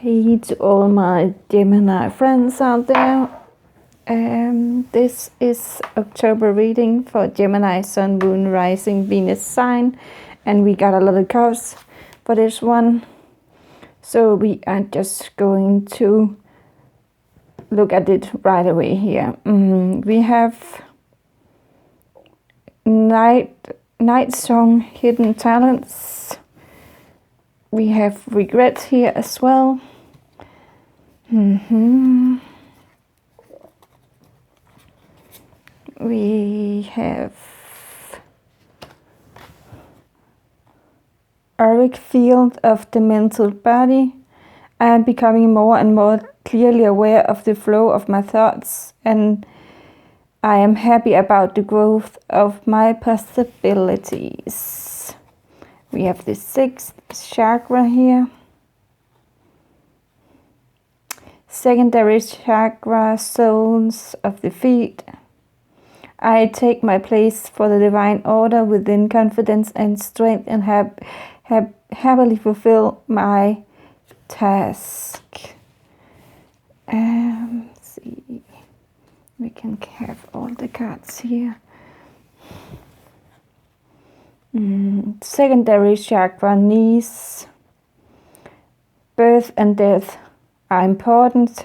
Hey to all my Gemini friends out there. This is October reading for Gemini, Sun, Moon, Rising, Venus sign. And we got a lot of cards for this one. So we are just going to look at it right away here. We have Night Song, Hidden Talents. We have regret here as well. We have auric field of the mental body. I am becoming more and more clearly aware of the flow of my thoughts, and I am happy about the growth of my possibilities. We have the 6th chakra here. Secondary chakra, soles of the feet. I take my place for the divine order within confidence and strength, and happily fulfill my task. Let's see. We can have all the cards here. Secondary chakra, knees. Birth and death are important.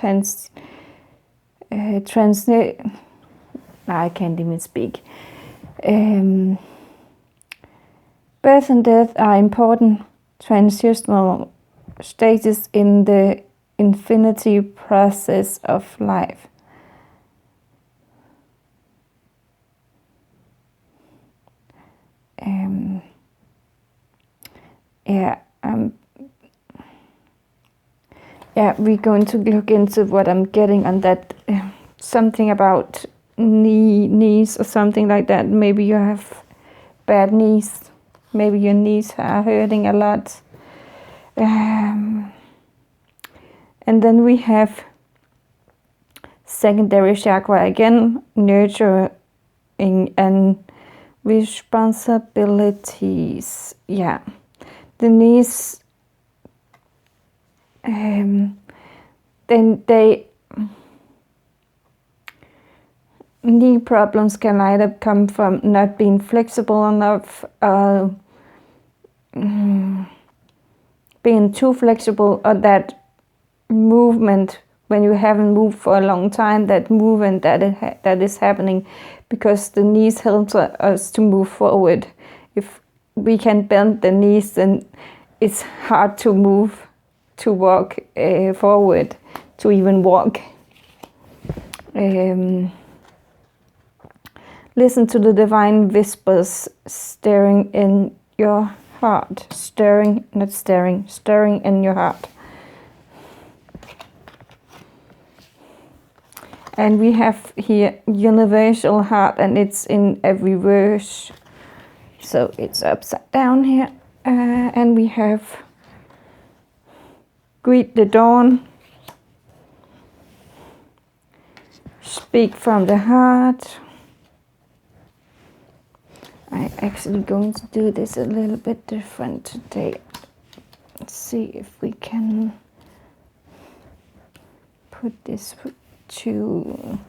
I can't even speak. Birth and death are important transitional stages in the infinity process of life. We're going to look into what I'm getting on that. Something about knees or something like that. Maybe you have bad knees. Maybe your knees are hurting a lot. And then we have secondary chakra again, nurturing and responsibilities. Yeah, the knees. Then knee problems can either come from not being flexible enough, being too flexible, or that movement when you haven't moved for a long time, that movement that is happening, because the knees help us to move forward. If we can bend the knees, then it's hard to move, to walk forward, to even walk. Listen to the divine whispers stirring in your heart. Stirring in your heart. And we have here universal heart, and it's in a reverse. So it's upside down here. And we have greet the dawn. Speak from the heart. I'm actually going to do this a little bit different today. Let's see if we can put this to...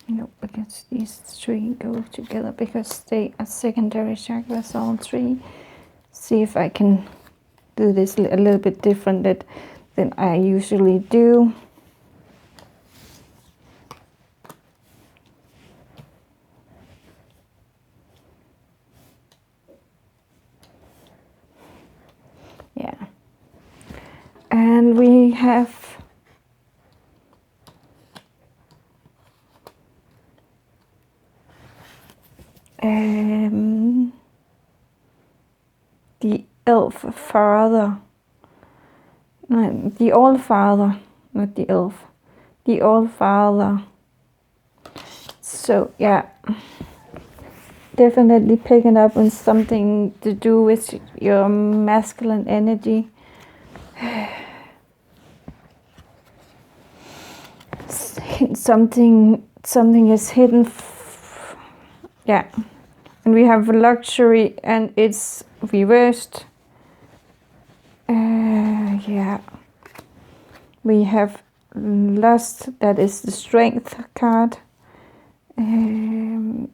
Nope, because these 3 go together because they are secondary chakras, all 3. See if I can do this a little bit different than I usually do. Yeah. And we have the elf father. No, the all father, not the elf. The all father. So yeah, definitely picking up on something to do with your masculine energy. Something is hidden Yeah. And we have luxury, and it's reversed. Yeah. We have lust, that is the strength card. And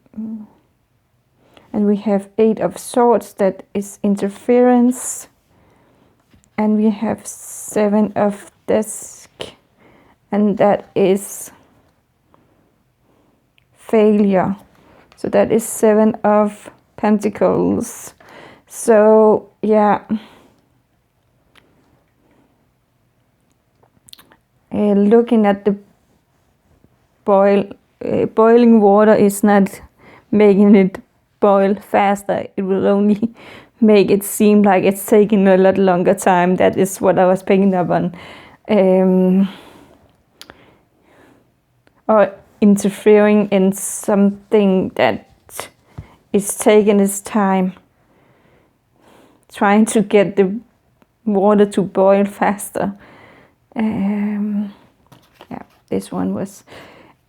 we have 8 of swords, that is interference. And we have 7 of desk, and that is failure. So that is 7 of pentacles. So yeah, looking at the boiling water is not making it boil faster. It will only make it seem like it's taking a lot longer time. That is what I was picking up on. Or interfering in something that is taking its time. Trying to get the water to boil faster. Yeah, this one was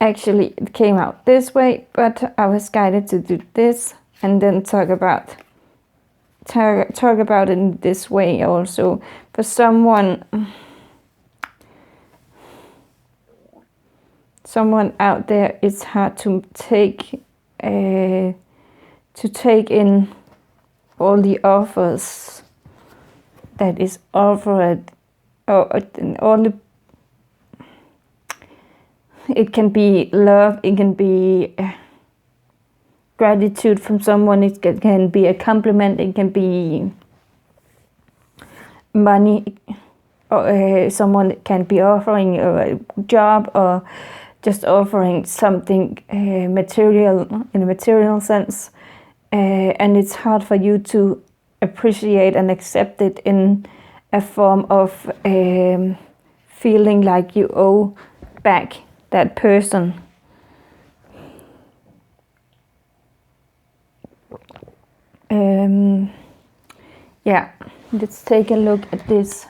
actually, it came out this way, but I was guided to do this and then talk about it in this way also. For someone out there, it's hard to take in all the offers that is offered, or all the, it can be love, it can be gratitude from someone, it can be a compliment, it can be money, or someone can be offering a job, or just offering something material, in a material sense, and it's hard for you to appreciate and accept it in a form of feeling like you owe back that person. Yeah, let's take a look at this.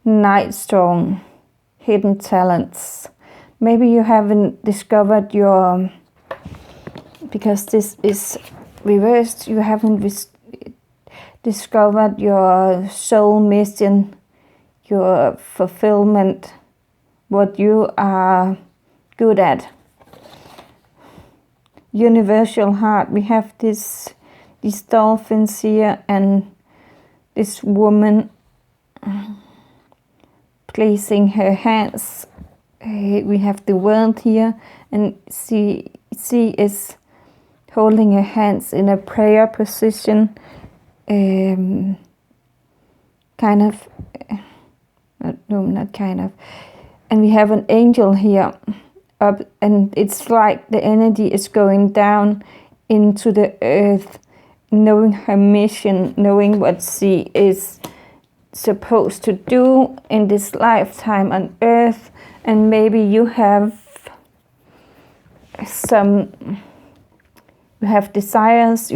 Nightstorm, hidden talents. Maybe you haven't discovered your, because this is reversed, you haven't discovered your soul mission, your fulfillment, what you are good at. Universal heart. We have these dolphins here, and this woman placing her hands. We have the world here, and she is holding her hands in a prayer position, kind of, no, not kind of. And we have an angel here up, and it's like the energy is going down into the earth, knowing her mission, knowing what she is supposed to do in this lifetime on earth. And maybe you have desires,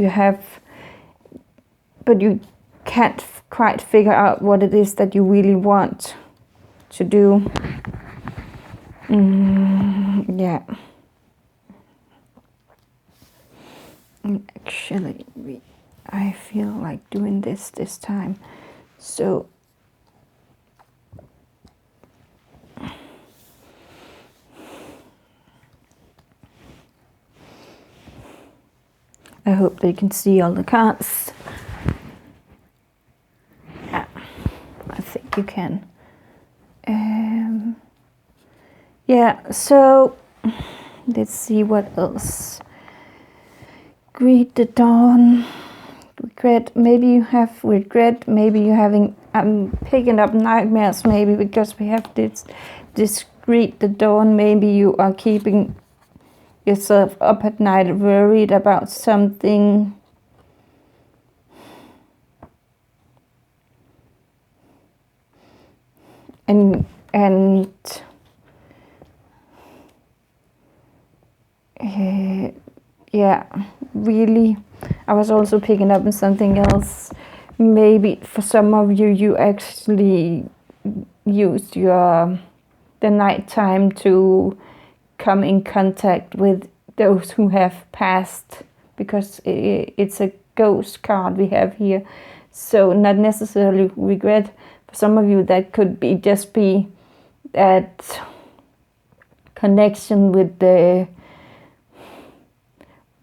but you can't quite figure out what it is that you really want to do. Yeah. Actually, I feel like doing this time. So I hope they can see all the cards. Yeah, I think you can. Yeah, so let's see what else. Greet the dawn. Regret. Maybe you have regret. Maybe you're having. I'm picking up nightmares. Maybe because we have this greet the dawn. Maybe you are keeping yourself up at night, worried about something. And yeah, really, I was also picking up on something else. Maybe for some of you, you actually used the night time to come in contact with those who have passed, because it's a ghost card we have here. So not necessarily regret. For some of you, that could just be that connection with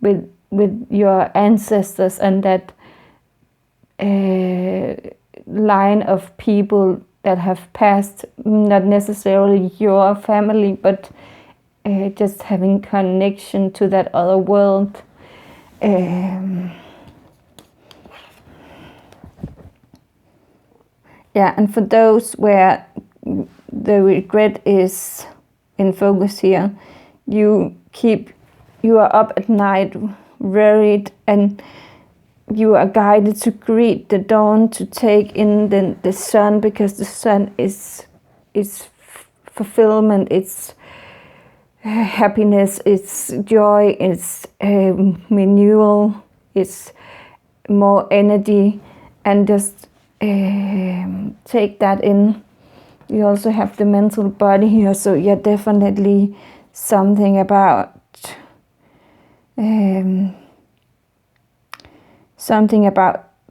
with your ancestors, and that line of people that have passed, not necessarily your family, but just having connection to that other world. And for those where the regret is in focus here, you are up at night worried, and you are guided to greet the dawn, to take in the sun, because the sun is fulfillment, it's happiness, it's joy, it's renewal, it's more energy, and just take that in. You also have the mental body here, so yeah, definitely something about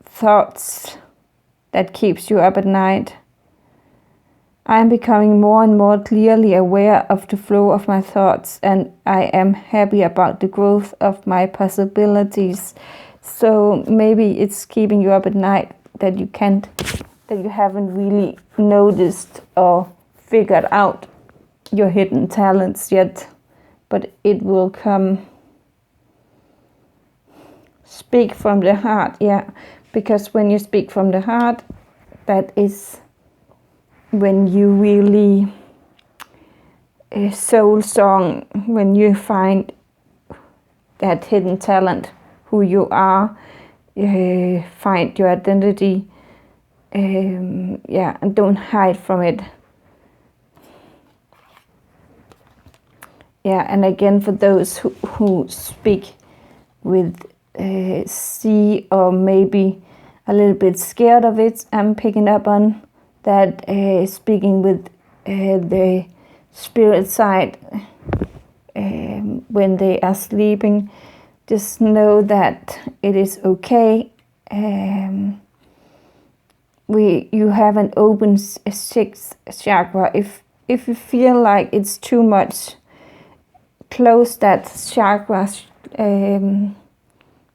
thoughts that keeps you up at night. I am becoming more and more clearly aware of the flow of my thoughts, and I am happy about the growth of my possibilities. So maybe it's keeping you up at night that you haven't really noticed or figured out your hidden talents yet, but it will come. Speak from the heart, because when you speak from the heart, that is when you really soul song, when you find that hidden talent, who you are, find your identity, and don't hide from it. And again, for those who speak with see, or maybe a little bit scared of it, I'm picking up on that, speaking with the spirit side when they are sleeping. Just know that it is okay. You have an open sixth chakra. If you feel like it's too much, close that chakra.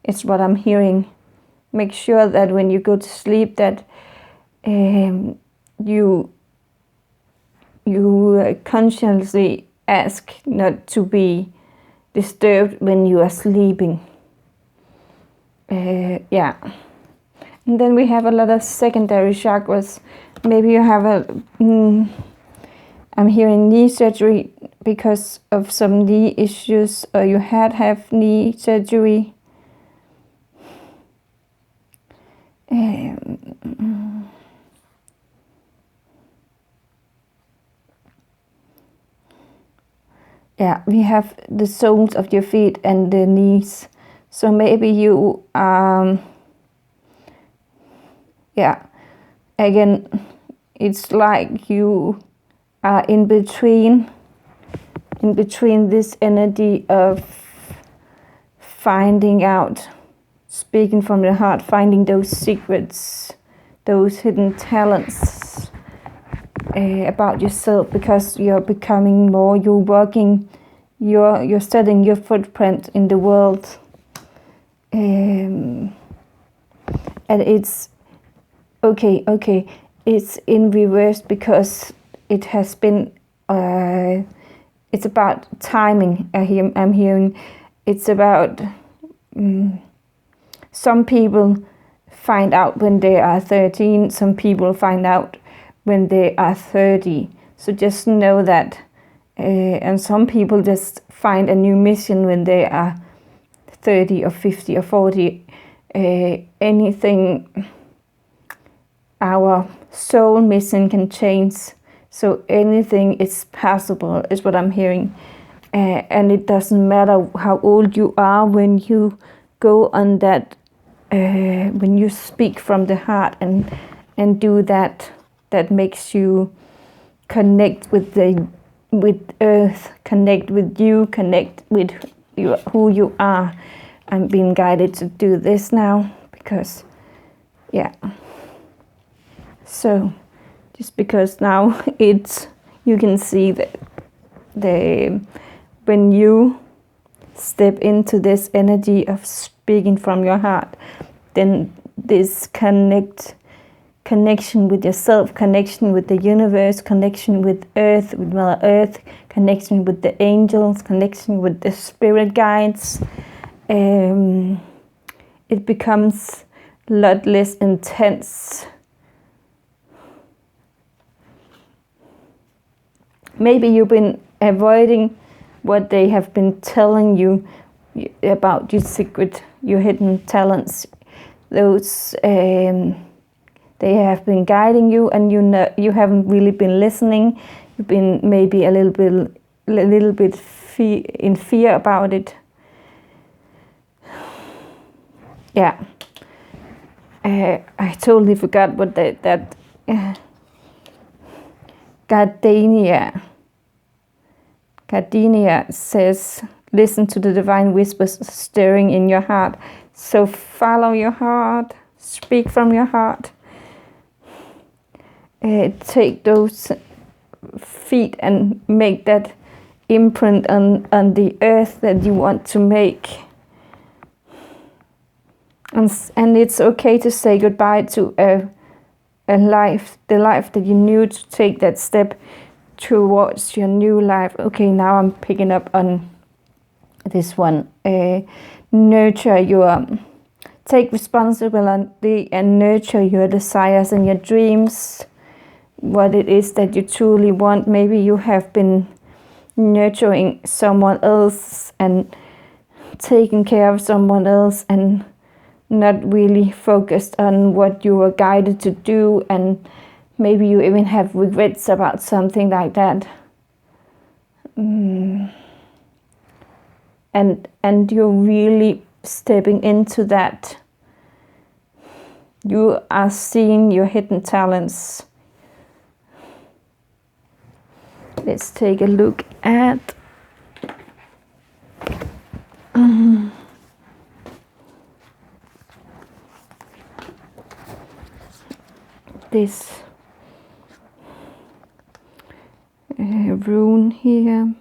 It's what I'm hearing. Make sure that when you go to sleep, that you consciously ask not to be disturbed when you are sleeping. And then we have a lot of secondary chakras. Maybe you have I'm hearing knee surgery because of some knee issues, or you have knee surgery. We have the soles of your feet and the knees. So maybe you again, it's like you are in between this energy of finding out, speaking from the heart, finding those secrets, those hidden talents about yourself, because you're becoming more, you're working, you're studying your footprint in the world. And it's okay, it's in reverse, because it has been, it's about timing. I'm hearing it's about some people find out when they are 13, some people find out when they are 30. So just know that. And some people just find a new mission when they are 30 or 50 or 40. Anything, our soul mission can change. So anything is possible, is what I'm hearing. And it doesn't matter how old you are when you go on that, when you speak from the heart and do that makes you connect with the with Earth, connect with you, connect with who you are. I'm being guided to do this now because, yeah. So, just because now you can see that when you step into this energy of speaking from your heart, then this connection with yourself, connection with the universe, connection with Earth, with Mother Earth, connection with the angels, connection with the spirit guides, it becomes a lot less intense. Maybe you've been avoiding what they have been telling you about your secret, your hidden talents. Those they have been guiding you, and you haven't really been listening. You've been maybe a little bit in fear about it. Yeah, I totally forgot what that Gardenia says. Listen to the divine whispers stirring in your heart. So follow your heart, speak from your heart. Take those feet and make that imprint on the earth that you want to make. And it's okay to say goodbye to the life that you knew, to take that step towards your new life. Okay, now I'm picking up on this one. Take responsibility and nurture your desires and your dreams, what it is that you truly want. Maybe you have been nurturing someone else and taking care of someone else and not really focused on what you were guided to do, and maybe you even have regrets about something like that. And you're really stepping into that. You are seeing your hidden talents. Let's take a look at this rune here.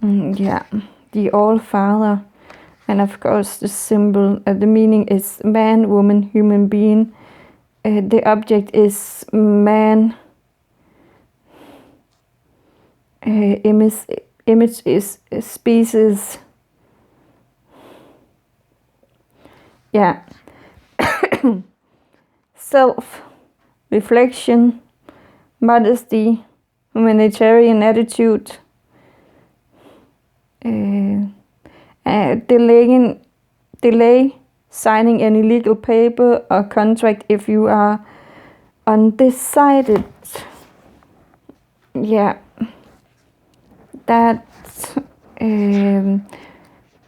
Yeah, the All-Father, and of course the symbol, the meaning is man, woman, human being. The object is man. Image is species. Yeah. Self-reflection, modesty, humanitarian attitude, delay signing any legal paper or contract if you are undecided. Yeah, that's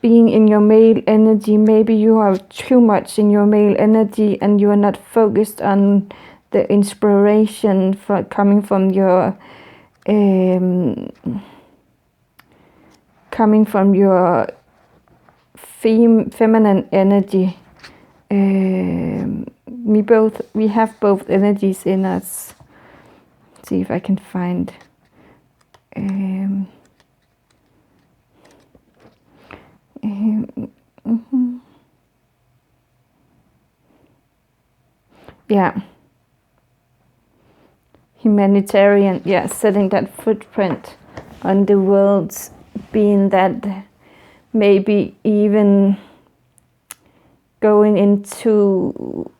being in your male energy. Maybe you are too much in your male energy and you are not focused on the inspiration coming from your feminine energy. We have both energies in us. Let's see if I can find yeah, humanitarian, yeah, setting that footprint on the world, being that maybe even going into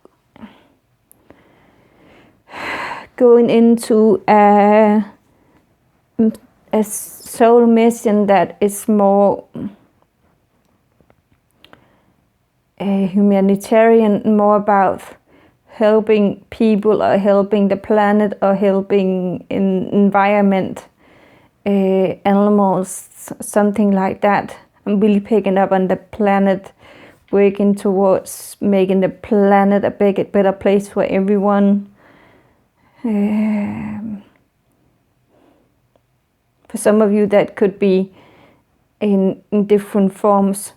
a soul mission that is more humanitarian, more about helping people or helping the planet or helping environment, animals, something like that. I'm really picking up on the planet working towards making the planet a better place for everyone. For some of you, that could be in different forms,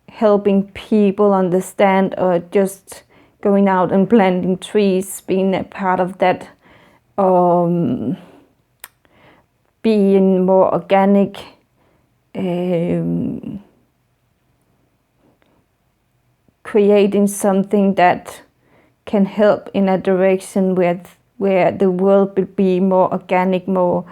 helping people understand, or just going out and planting trees, being a part of that, being more organic, creating something that can help in a direction where the world will be more organic, more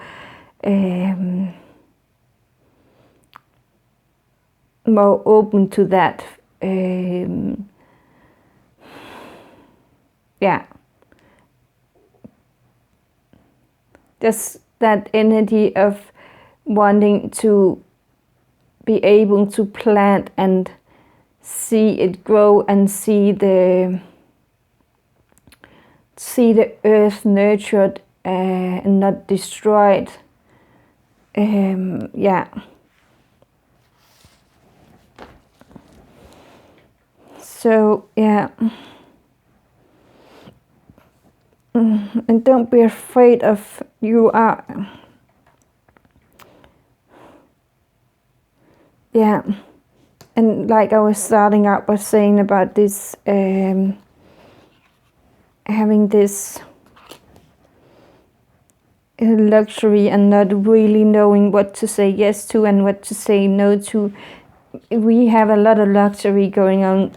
more open to that. Just that energy of wanting to be able to plant and see it grow, and see the earth nurtured and not destroyed. So and don't be afraid of you are. And like I was starting out by saying about this, having this luxury and not really knowing what to say yes to and what to say no to. We have a lot of luxury going on.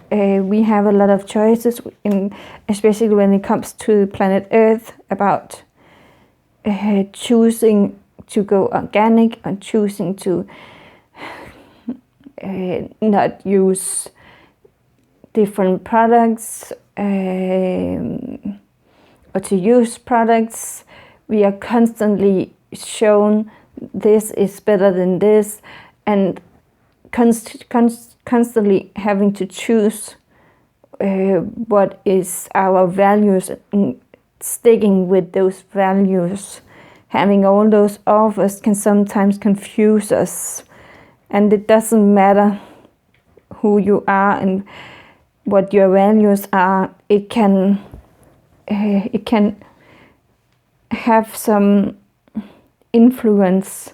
We have a lot of choices, especially when it comes to planet Earth, about choosing to go organic and choosing to not use different products, or to use products. We are constantly shown this is better than this, and constantly having to choose what is our values, and sticking with those values. Having all those offers can sometimes confuse us, and it doesn't matter who you are and what your values are. It can have some influence,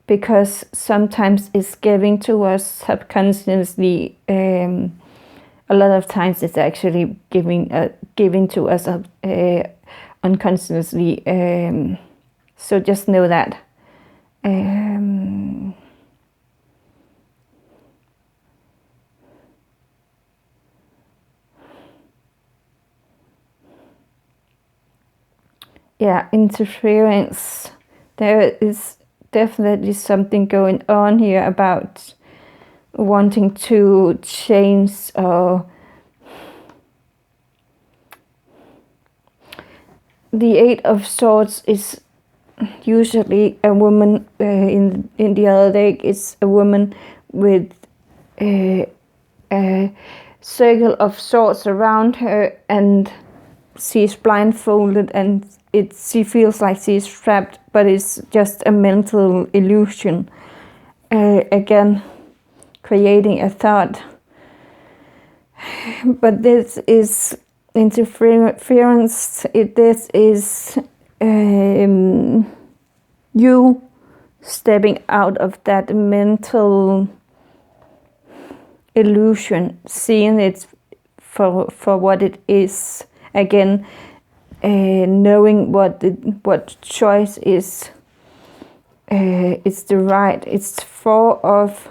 because sometimes it's given to us subconsciously. A lot of times it's actually given to us unconsciously. So just know that. Interference. There is definitely something going on here about wanting to change, or the Eight of Swords is usually a woman. In the other deck, it's a woman with a circle of swords around her, and she's blindfolded, and she feels like she's trapped, but it's just a mental illusion. Again, creating a thought. But this is interference. This is you stepping out of that mental illusion, seeing it for what it is. Again, knowing what choice is. It's the right. It's Four of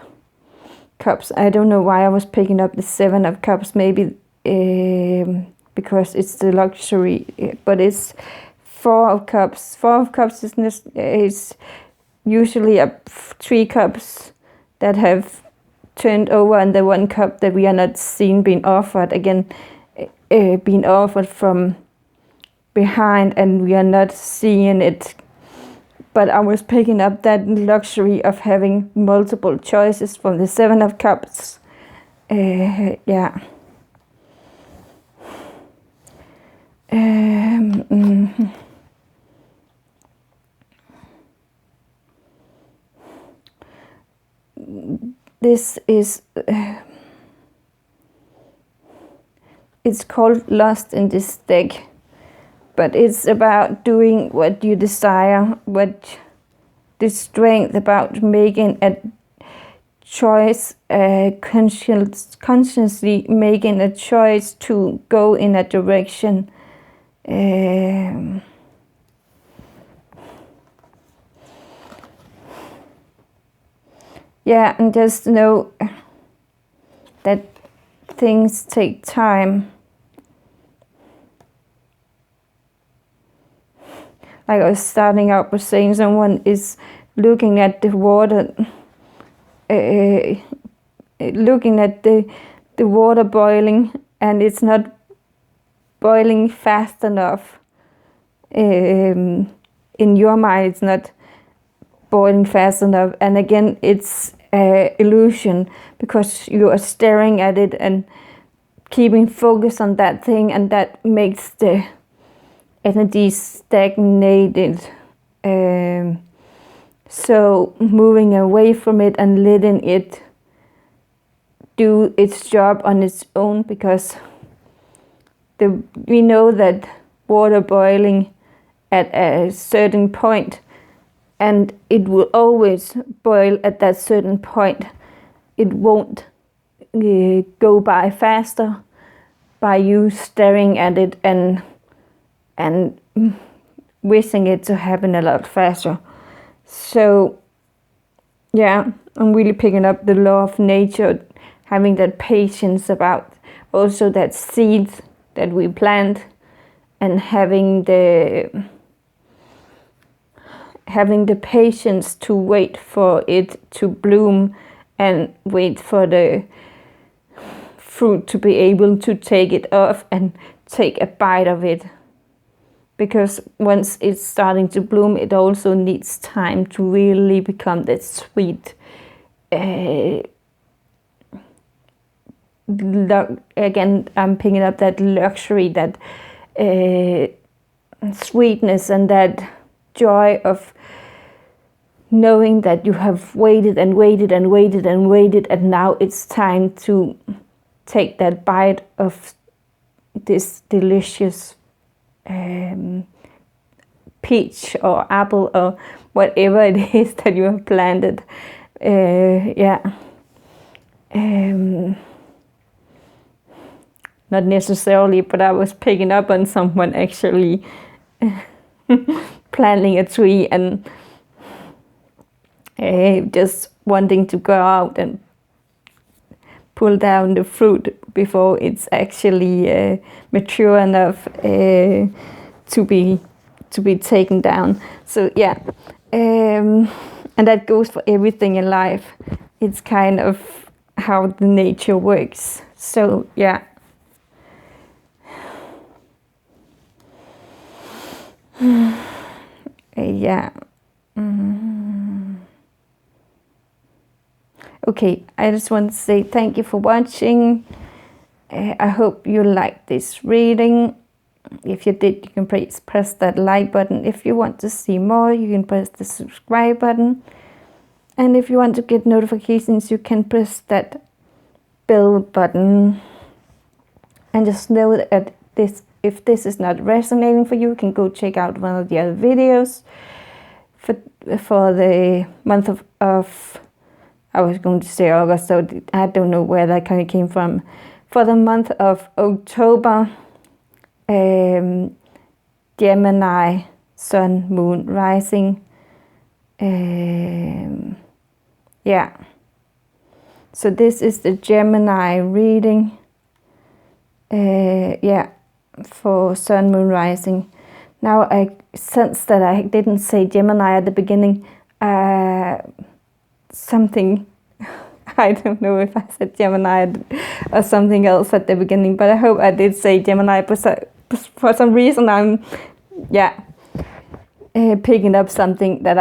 Cups. I don't know why I was picking up the Seven of Cups. Maybe because it's the luxury, but it's Four of Cups. Four of Cups is usually three cups that have turned over, and the one cup that we are not seen being offered. Again, being offered from behind, and we are not seeing it. But I was picking up that luxury of having multiple choices from the Seven of Cups. This is it's called Lost in this deck, but it's about doing what you desire, what the strength about making a choice, consciously making a choice to go in a direction. Yeah, and just know that things take time. Like I was starting out with saying, someone is looking at the water, looking at the water boiling, and it's not boiling fast enough. In your mind, it's not boiling fast enough, and again, it's illusion, because you are staring at it and keeping focus on that thing, and that makes the energy stagnated. So moving away from it and letting it do its job on its own, because we know that water boiling at a certain point, and it will always boil at that certain point. It won't go by faster by you staring at it and wishing it to happen a lot faster. So yeah, I'm really picking up the law of nature, having that patience about also that seed that we plant, and having the patience to wait for it to bloom and wait for the fruit to be able to take it off and take a bite of it. Because once it's starting to bloom, it also needs time to really become that sweet. Again, I'm picking up that luxury, that sweetness, and that joy of knowing that you have waited and waited and waited and waited, and now it's time to take that bite of this delicious peach or apple or whatever it is that you have planted. Not necessarily, but I was picking up on someone actually planting a tree and just wanting to go out and pull down the fruit before it's actually mature enough to be taken down. So yeah, and that goes for everything in life. It's kind of how the nature works. So yeah. Yeah. Okay, I just want to say thank you for watching. I hope you liked this reading. If you did, you can press that like button. If you want to see more, you can press the subscribe button. And if you want to get notifications, you can press that bell button. And just know that if this is not resonating for you, you can go check out one of the other videos for the month of I was going to say August, so I don't know where that kind of came from. For the month of October, Gemini, Sun, Moon, Rising. Yeah. So this is the Gemini reading. Yeah, for Sun, Moon, Rising. Now I sense that I didn't say Gemini at the beginning. Something, I don't know if I said Gemini or something else at the beginning, but I hope I did say Gemini, but for some reason I'm, picking up something that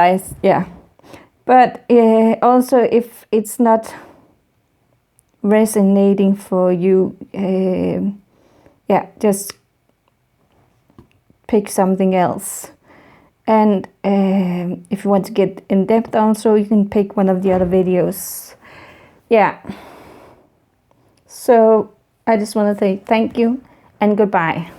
but also if it's not resonating for you, just pick something else. And if you want to get in depth also, you can pick one of the other videos. Yeah. So I just want to say thank you, and goodbye.